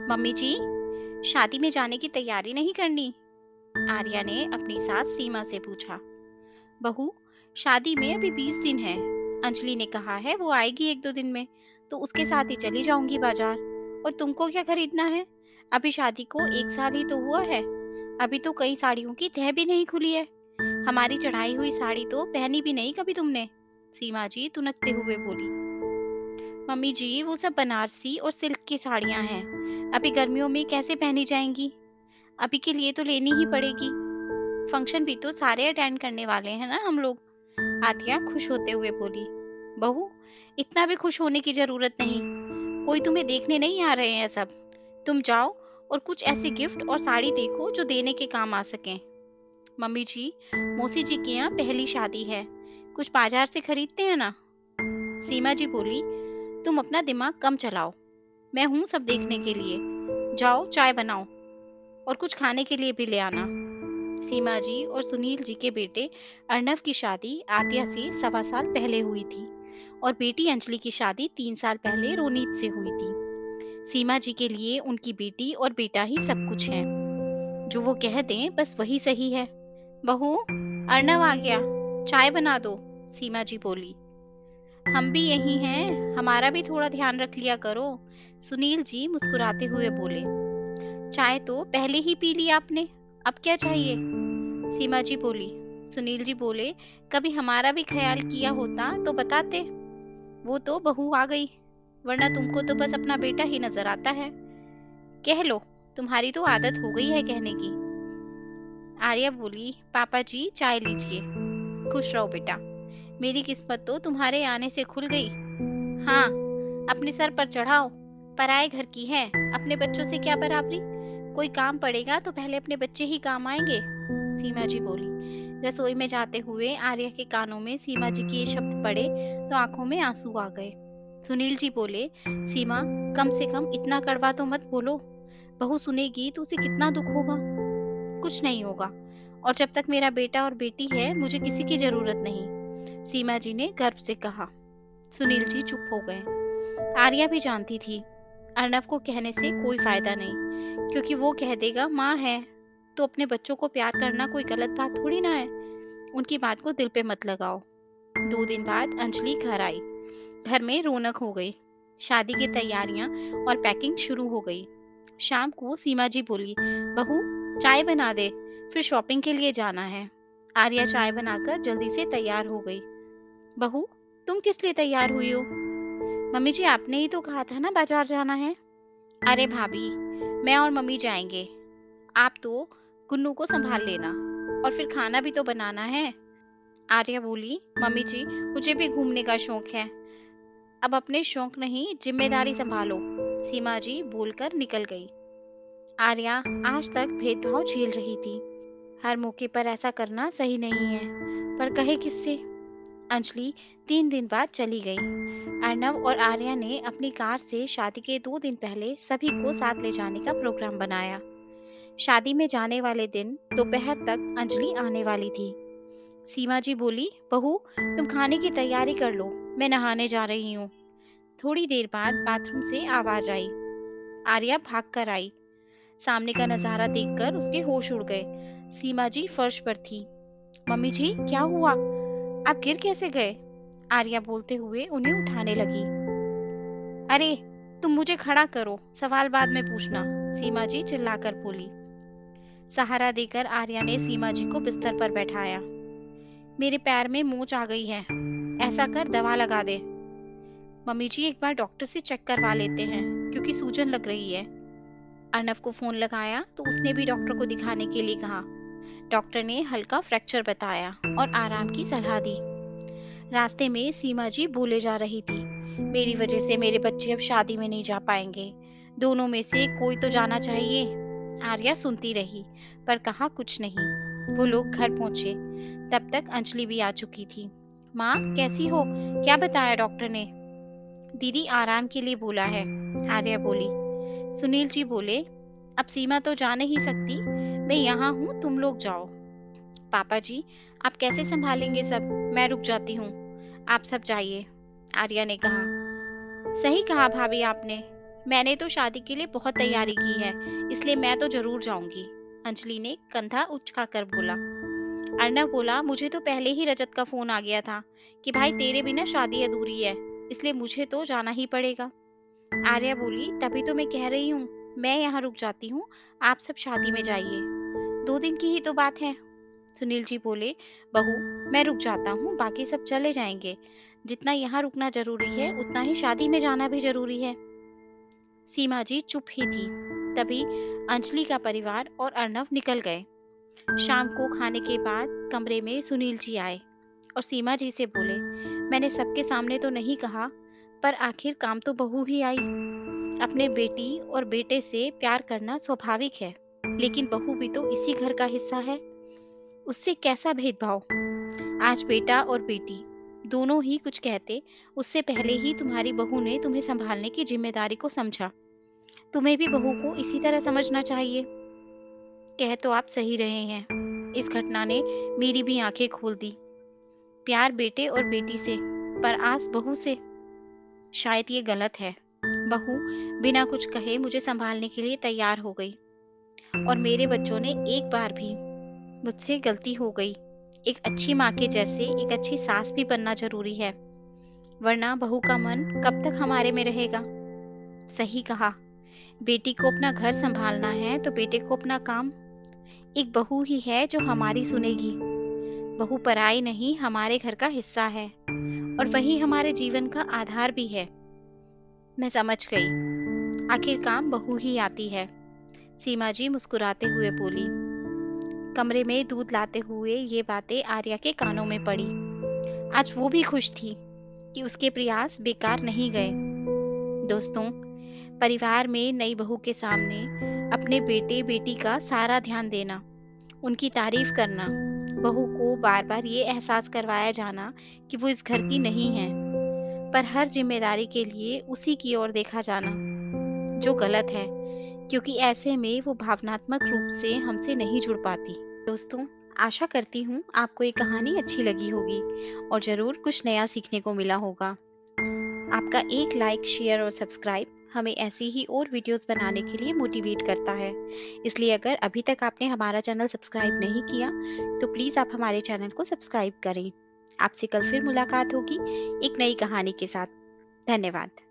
Mummy जी, शादी में जाने की तैयारी नहीं करनी? आर्या ने अपनी सास सीमा से पूछा। बहू, शादी में अभी 20 दिन है। अंजलि ने कहा है वो आएगी 1-2 दिन में, तो उसके साथ ही चली जाऊंगी बाजार। और तुमको क्या खरीदना है? अभी शादी को 1 साल ही तो हुआ है। अभी तो कई साड़ियों की तह भी नहीं खुली है। हमारी चढ़ाई हुई साड़ी तो पहनी भी नहीं कभी तुमने। सीमा जी तुनकते हुए बोली। मम्मी जी, वो सब बनारसी और सिल्क की साड़ियां हैं। अभी गर्मियों में कैसे पहनी जाएंगी? अभी के लिए तो लेनी ही पड़ेगी। फंक्शन भी तो सारे अटेंड करने वाले हैं ना हम लोग। आतिया खुश होते हुए बोली। बहू, इतना भी खुश होने की जरूरत नहीं। कोई तुम्हें देखने नहीं आ रहे हैं सब। तुम जाओ और कुछ ऐसे गिफ्ट और साड़ी देखो जो देने के काम आ सकें। मम्मी जी, मौसी जी के यहाँ पहली शादी है। कुछ बाजार से खरीदते हैं ना। सीमा जी बोली। तुम अपना दिमाग कम चलाओ। मैं हूँ सब देखने के लिए। जाओ चाय बनाओ और कुछ खाने के लिए भी ले आना। सीमा जी और सुनील जी के बेटे अर्नव की शादी आत्या से 1.25 साल पहले हुई थी और बेटी अंजलि की शादी 3 साल पहले रोनीत से हुई थी। सीमा जी के लिए उनकी बेटी और बेटा ही सब कुछ है। जो वो कह दें बस वही सही है। बहू, अर्नव आ गया, चाय बना दो। सीमा जी बोली। हम भी यही हैं, हमारा भी थोड़ा ध्यान रख लिया करो। सुनील जी मुस्कुराते हुए बोले। चाय तो पहले ही पी ली आपने, अब क्या चाहिए? सीमा जी बोली। सुनील जी बोले, कभी हमारा भी ख्याल किया होता तो बताते। वो तो बहू आ गई, वरना तुमको तो बस अपना बेटा ही नजर आता है। कह लो, तुम्हारी तो आदत हो गई है कहने की। आर्या बोली, पापा जी चाय लीजिए। खुश रहो बेटा, मेरी किस्मत तो तुम्हारे आने से खुल गई। हाँ, अपने सर पर चढ़ाओ, पराए घर की है, अपने बच्चों से क्या बराबरी। कोई काम पड़ेगा तो पहले अपने बच्चे ही काम आएंगे। सीमा जी बोली। रसोई में जाते हुए आर्या के कानों में सीमा जी के ये शब्द पड़े तो आंखों में आंसू आ गए। सुनील जी बोले, सीमा, कम से कम इतना कड़वा तो मत बोलो। बहू सुनेगी तो उसे कितना दुख होगा। कुछ नहीं होगा, और जब तक मेरा बेटा और बेटी है मुझे किसी की जरूरत नहीं, सीमा जी ने गर्व से कहा। सुनील जी चुप हो गए। आर्या भी जानती थी अर्नव को कहने से कोई फायदा नहीं, क्योंकि वो कह देगा माँ है, तो अपने बच्चों को प्यार करना कोई गलत बात थोड़ी ना है। उनकी बात को दिल पे मत लगाओ। 2 दिन बाद अंजलि घर आई। घर में रौनक हो गई। शादी की तैयारियां और पैकिंग शुरू हो गई। शाम को सीमा जी बोली, बहू चाय बना दे, फिर शॉपिंग के लिए जाना है। आर्या चाय बनाकर जल्दी से तैयार हो गई। बहू, तुम किस लिए तैयार हुई हो? मम्मी जी, आपने ही तो कहा था ना बाजार जाना है। अरे भाभी, मैं और मम्मी जाएंगे। आप तो गुन्नू को संभाल लेना, और फिर खाना भी तो बनाना है। आर्या बोली, मम्मी जी मुझे भी घूमने का शौक है। अब अपने शौक नहीं जिम्मेदारी संभालो। सीमा जी बोलकर निकल गई। आर्या आज तक भेदभाव झेल रही थी। हर मौके पर ऐसा करना सही नहीं है, पर कहे किससे? अंजलि 3 दिन बाद चली गई। अर्नव और आर्या ने अपनी कार से शादी के 2 दिन पहले सभी को साथ ले जाने का प्रोग्राम बनाया। शादी में जाने वाले दिन दोपहर तक अंजलि आने वाली थी। सीमा जी बोली, बहू तुम खाने की तैयारी कर लो, मैं नहाने जा रही हूँ। थोड़ी देर बाद बाथरूम से आवाज आई। आर्या भाग कर आई। सामने का नजारा देखकर उसके होश उड़ गए। सीमा जी फर्श पर थी। मम्मी जी क्या हुआ? आप गिर कैसे गए? आर्या बोलते हुए उन्हें उठाने लगी। अरे, तुम मुझे खड़ा करो, सवाल बाद में पूछना, सीमा जी चिल्लाकर बोली। सहारा देकर आर्या ने सीमा जी को बिस्तर पर बैठाया। मेरे पैर में मोच आ गई है, ऐसा कर दवा लगा दे। मम्मी जी एक बार डॉक्टर से चेक करवा लेते हैं, क्योंकि सूजन लग रही है। अर्नव को फोन लगाया तो उसने भी डॉक्टर को दिखाने के लिए कहा। डॉक्टर ने हल्का फ्रैक्चर बताया और आराम की सलाह दी। रास्ते में सीमा जी भूले जा रही थी। मेरी वजह से मेरे बच्चे अब शादी में नहीं जा पाएंगे। दोनों में से कोई तो जाना चाहिए। आर्या सुनती रही, पर कहा कुछ नहीं। वो लोग घर पहुंचे। तब तक अंजलि भी आ चुकी थी। माँ कैसी हो? क्या बताया डॉक्टर ने? दीदी आराम के लिए बोला है, आर्या बोली। सुनील जी बोले, अब सीमा तो जा नहीं सकती, मैं यहाँ हूँ, तुम लोग जाओ। पापा जी, आप कैसे संभालेंगे सब? मैं रुक जाती हूँ, आप सब जाइए, आर्या ने कहा। सही कहा भाभी आपने, मैंने तो शादी के लिए बहुत तैयारी की है, इसलिए मैं तो जरूर जाऊंगी। अंजलि ने कंधा उचकाकर बोला। अर्नव बोला, मुझे तो पहले ही रजत का फोन आ गया था कि भाई तेरे बिना शादी अधूरी है, इसलिए मुझे तो जाना ही पड़ेगा। आर्या बोली, तभी तो मैं कह रही हूँ, मैं यहाँ रुक जाती हूँ, आप सब शादी में जाइए, 2 दिन की ही तो बात है। सुनील जी बोले, बहू, मैं रुक जाता हूँ, बाकी सब चले जाएंगे। जितना यहाँ रुकना जरूरी है उतना ही शादी में जाना भी जरूरी है। सीमा जी चुप ही थी। तभी अंजलि का परिवार और अर्नव निकल गए। शाम को खाने के बाद कमरे में सुनील जी आए और सीमा जी से बोले, मैंने सबके सामने तो नहीं कहा, पर आखिर काम तो बहू ही आई। अपने बेटी और बेटे से प्यार करना स्वाभाविक है, लेकिन बहू भी तो इसी घर का हिस्सा है, उससे कैसा भेदभाव। आज बेटा और बेटी दोनों ही कुछ कहते, उससे पहले ही तुम्हारी बहू ने तुम्हें संभालने की जिम्मेदारी को समझा। तुम्हें भी बहू को इसी तरह समझना चाहिए। कह तो आप सही रहे हैं, इस घटना ने मेरी भी आंखें खोल दी। प्यार बेटे और बेटी से, पर आस बहू से, शायद ये गलत है। बहू बिना कुछ कहे मुझे संभालने के लिए तैयार हो गई, और मेरे बच्चों ने एक बार भी, मुझसे गलती हो गई। एक अच्छी माँ के जैसे एक अच्छी सास भी बनना जरूरी है, वरना बहू का मन कब तक हमारे में रहेगा। सही कहा, बेटी को अपना घर संभालना है तो बेटे को अपना काम। एक बहू ही है जो हमारी सुनेगी। बहू पराई नहीं, हमारे घर का हिस्सा है, और वही हमारे जीवन का आधार भी है। मैं समझ गई, आखिर काम बहू ही आती है। सीमा जी मुस्कुराते हुए बोली। कमरे में दूध लाते हुए ये बातें आर्या के कानों में पड़ी। आज वो भी खुश थी कि उसके प्रयास बेकार नहीं गए। दोस्तों, परिवार में नई बहू के सामने अपने बेटे बेटी का सारा ध्यान देना, उनकी तारीफ करना, बहू को बार बार ये एहसास करवाया जाना कि वो इस घर की नहीं है, पर हर जिम्मेदारी के लिए उसी की ओर देखा जाना, जो गलत है, क्योंकि ऐसे में वो भावनात्मक रूप से हमसे नहीं जुड़ पाती। दोस्तों, आशा करती हूँ आपको ये कहानी अच्छी लगी होगी और ज़रूर कुछ नया सीखने को मिला होगा। आपका एक लाइक, शेयर और सब्सक्राइब हमें ऐसी ही और वीडियोस बनाने के लिए मोटिवेट करता है। इसलिए अगर अभी तक आपने हमारा चैनल सब्सक्राइब नहीं किया, तो प्लीज़ आप हमारे चैनल को सब्सक्राइब करें। आपसे कल फिर मुलाकात होगी एक नई कहानी के साथ। धन्यवाद।